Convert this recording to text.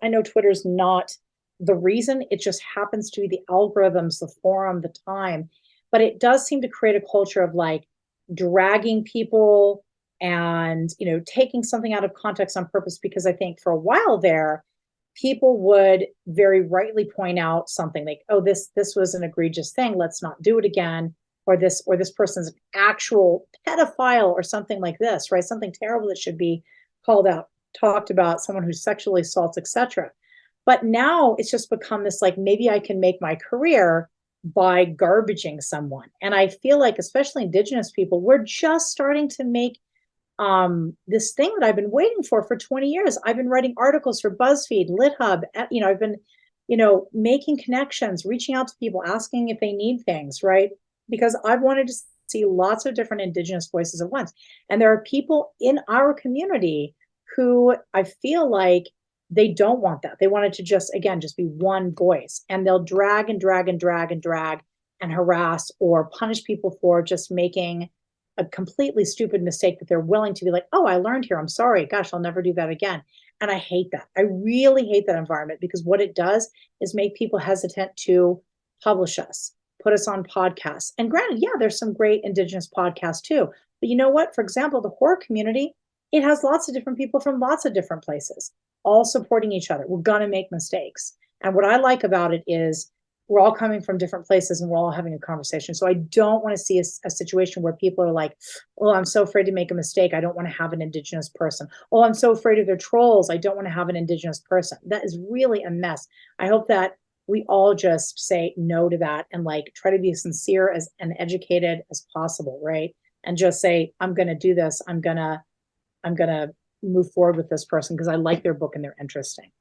I know Twitter's not the reason, it just happens to be the algorithms, the forum, the time. But it does seem to create a culture of like dragging people and, taking something out of context on purpose. Because I think for a while there, people would very rightly point out something like, oh, this was an egregious thing, let's not do it again, or this person's an actual pedophile or something like this, right? Something terrible that should be called out, talked about, someone who sexually assaults, etc. But now it's just become this like, maybe I can make my career by garbaging someone. And I feel like, especially Indigenous people, we're just starting to make this thing that I've been waiting for 20 years. I've been writing articles for BuzzFeed, LitHub. I've been, making connections, reaching out to people, asking if they need things, right? Because I've wanted to see lots of different Indigenous voices at once. And there are people in our community who I feel like they don't want that. They want it to just, again, just be one voice. And they'll drag and drag and drag and drag and harass or punish people for just making a completely stupid mistake that they're willing to be like, oh, I learned here. I'm sorry. Gosh, I'll never do that again. And I hate that. I really hate that environment because what it does is make people hesitant to publish us, put us on podcasts. And granted, yeah, there's some great Indigenous podcasts too. But you know what? For example, the horror community, it has lots of different people from lots of different places, all supporting each other. We're going to make mistakes. And what I like about it is we're all coming from different places and we're all having a conversation. So I don't want to see a situation where people are like, oh, I'm so afraid to make a mistake. I don't want to have an Indigenous person. Oh, I'm so afraid of their trolls. I don't want to have an Indigenous person. That is really a mess. I hope that we all just say no to that and like try to be as sincere as and educated as possible, right? And just say, I'm going to do this. I'm going to move forward with this person because I like their book and they're interesting.